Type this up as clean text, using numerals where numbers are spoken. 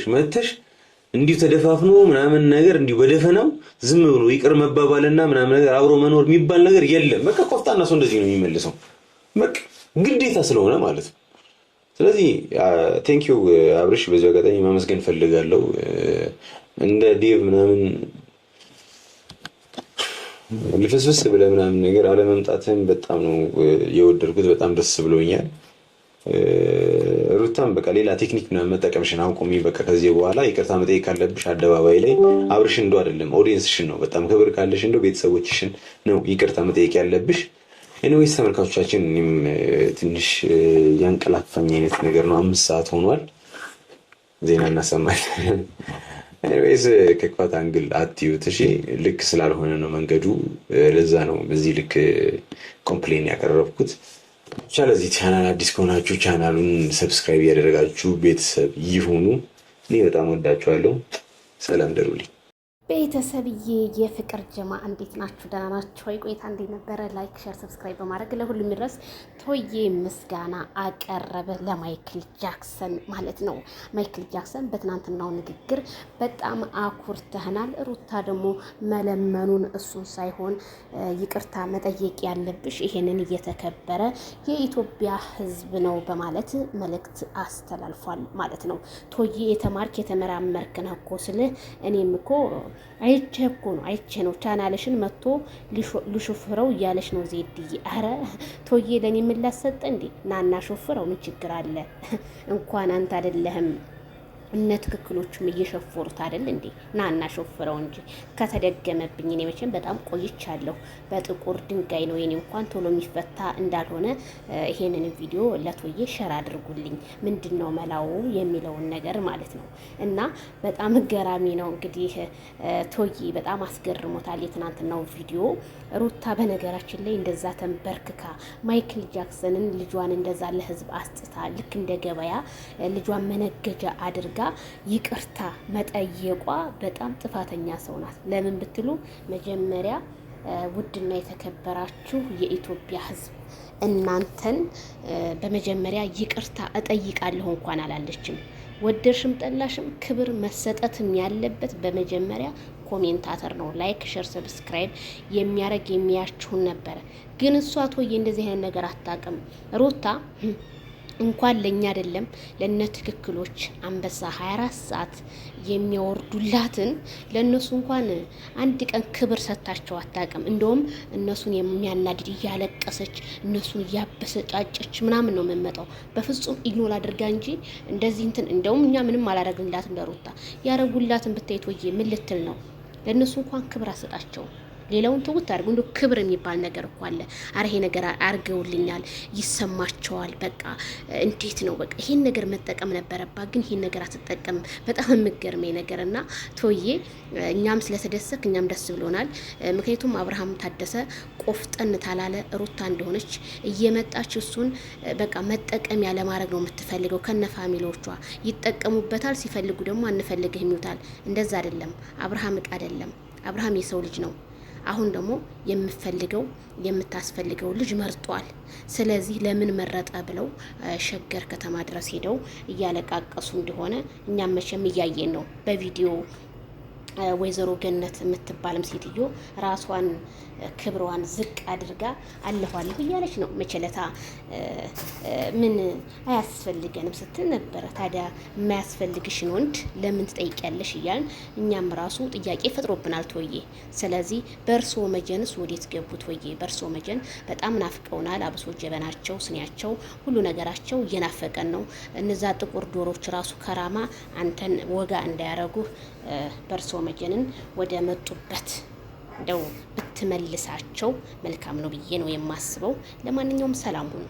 መተሽ እንዲሁ ተደፋፍኖ ምናምን ነገር እንዲሁ በደፈናው ዝም ብሎ ይቅር መባባልና ምናምን ነገር አብሮ መኖር የሚባል ነገር የለም። በቃ ቆፍጣና ሰው እንደዚህ ነው የሚመልሰው፣ በቃ ግዴታ ስለሆነ ማለት ነው። ስለዚህ ቴንኪው አብርሽ፣ በዚህ አጋጣሚ ማመስገን ፈልጋለሁ። እንደ ዴቭ ምናምን ልፍስፍስ ብለህ ምናምን ነገር አለመምጣትህን በጣም ነው የወደድኩት፣ በጣም ደስ ብሎኛል። ሩታም በቃ ሌላ ቴክኒክ ምናምን መጠቀምሽን አቁሚ። በቃ ከዚህ በኋላ ይቅርታ መጠየቅ ካለብሽ አደባባይ ላይ አብርሽን እንደው አይደለም ኦዲየንስሽን ነው፣ በጣም ክብር ካለሽ እንደው ቤተሰቦችሽን ነው ይቅርታ መጠየቅ ያለብሽ። ኤኒዌይስ ተመልካቾቻችን፣ እኔም ትንሽ ያንቀላፋኝ አይነት ነገር ነው። 5 ሰዓት ሆኗል። ዜና እናሰማለን። ኤኒዌይስ ከክፋት አንግል አትዩት እሺ። ልክ ስላልሆነ ነው መንገዱ፣ ለዛ ነው በዚህ ልክ ኮምፕሌን ያቀረብኩት። ብቻ ለዚህ ቻናል አዲስ ከሆናችሁ ቻናሉን ሰብስክራይብ ያደረጋችሁ ቤተሰብ ይሁኑ። እኔ በጣም ወዳችኋለሁ። ሰላም ደሩልኝ። ቤተሰብዬ የፍቅር ጀማ እንዴት ናችሁ? ደህና ናችሁ ወይ? ቆይታ እንዴት ነበረ? ላይክ፣ ሼር፣ ሰብስክራይብ በማድረግ ለሁሉም ድረስ ቶዬ ምስጋና አቀረበ ለማይክል ጃክሰን ማለት ነው። ማይክል ጃክሰን በትናንትናው ንግግር በጣም አኩርተህናል፣ ሩታ ደግሞ መለመኑን እሱን ሳይሆን ይቅርታ መጠየቅ ያለብሽ ይሄንን እየተከበረ የኢትዮጵያ ሕዝብ ነው በማለት መልእክት አስተላልፏል ማለት ነው። ቶዬ የተማርክ የተመራመርክ ነህ እኮ ስልህ እኔም እኮ አይቼ ነው ቻናልሽን መጥቶ ልሾፍረው እያለሽ ነው ዜድዬ። አረ ቶዬ ለኔ ምን ላሰጠ እንዴ? ናና ሾፍረው፣ ምን ችግር አለ? እንኳን አንተ አይደለህም እነ ትክክሎቹም እየሸፈሩት አይደል እንዴ? ናና ሾፍረው እንጂ ከተደገመብኝ እኔ መቼም በጣም ቆይቻለሁ። በጥቁር ድንጋይ ነው የኔ እንኳን ቶሎ የሚፈታ እንዳልሆነ ይሄንን ቪዲዮ ለቶዬ ሸር አድርጉልኝ። ምንድነው መላው የሚለውን ነገር ማለት ነው። እና በጣም ገራሚ ነው እንግዲህ ቶዬ በጣም አስገርሞታል የትናንትናው ቪዲዮ። ሩታ በነገራችን ላይ እንደዛ ተንበርክካ ማይክል ጃክሰንን ልጇን እንደዛ ለህዝብ አስጥታ ልክ እንደ ገበያ ልጇን መነገጃ አድርጋ ይቅርታ መጠየቋ በጣም ጥፋተኛ ሰው ናት። ለምን ብትሉ መጀመሪያ ውድና የተከበራችሁ የኢትዮጵያ ሕዝብ እናንተን በመጀመሪያ ይቅርታ እጠይቃለሁ እንኳን አላለችም። ወደድሽም ጠላሽም ክብር መሰጠትም ያለበት በመጀመሪያ ኮሜንታተር ነው። ላይክ፣ ሼር፣ ሰብስክራይብ የሚያረግ የሚያችሁን ነበረ። ግን እሷ ቶዬ እንደዚህ አይነት ነገር አታውቅም። ሩታ እንኳን ለኛ አይደለም ለነ ትክክሎች አንበሳ 24 ሰዓት የሚያወርዱላትን ለነሱ እንኳን አንድ ቀን ክብር ሰጣቸው አታውቅም። እንደውም እነሱን የሚያናድድ እያለቀሰች እነሱን እያበሰጫጨች ምናምን ነው የምመጣው። በፍጹም ኢግኖር አድርጋ እንጂ እንደዚህ እንትን እንደውም እኛ ምንም አላረግንላት እንደሩታ ያረጉላትን ብታይ ቶዬ ምን ልትል ነው? ለነሱ እንኳን ክብር አሰጣቸው። ሌላውን ተውት አድርጉ። እንደው ክብር የሚባል ነገር እኮ አለ። አረ ይሄ ነገር አርገውልኛል፣ ይሰማቸዋል። በቃ እንዴት ነው በቃ ይሄን ነገር መጠቀም ነበረባት፣ ግን ይሄን ነገር አትጠቀም። በጣም የምገርመኝ ነገር እና ቶዬ እኛም ስለተደሰክ እኛም ደስ ብሎናል። ምክንያቱም አብርሃም ታደሰ ቆፍጠን ታላለ ሩታ እንደሆነች እየመጣች እሱን በቃ መጠቀሚያ ለማድረግ ነው የምትፈልገው። ከነ ፋሚሊዎቿ ይጠቀሙበታል፣ ሲፈልጉ ደግሞ አንፈልግህም ይሉታል። እንደዛ አይደለም። አብርሃም እቃ አይደለም። አብርሃም የሰው ልጅ ነው። አሁን ደግሞ የምፈልገው የምታስፈልገው ልጅ መርጧል። ስለዚህ ለምን መረጠ ብለው ሸገር ከተማ ድረስ ሄደው እያለቃቀሱ እንደሆነ እኛም መቼም እያየን ነው በቪዲዮ። ወይዘሮ ገነት የምትባልም ሴትዮ ራሷን ክብሯን ዝቅ አድርጋ አለኋለሁ እያለች ነው። መቸለታ ምን አያስፈልገንም ስትል ነበረ። ታዲያ የማያስፈልግሽን ወንድ ለምን ትጠይቂያለሽ እያልን እኛም ራሱ ጥያቄ ፈጥሮብናል ቶዬ። ስለዚህ በእርሶ መጀንስ ወዴት ገቡ ቶዬ? በእርሶ መጀን በጣም ናፍቀውናል። አብሶ ጀበናቸው፣ ስኒያቸው፣ ሁሉ ነገራቸው እየናፈቀን ነው። እነዛ ጥቁር ዶሮች ራሱ ከራማ አንተን ወጋ እንዳያረጉህ በእርሶ መጀንን ወደ መጡበት እንደው ብትመልሳቸው መልካም ነው ብዬ ነው የማስበው። ለማንኛውም ሰላም ሁኑ።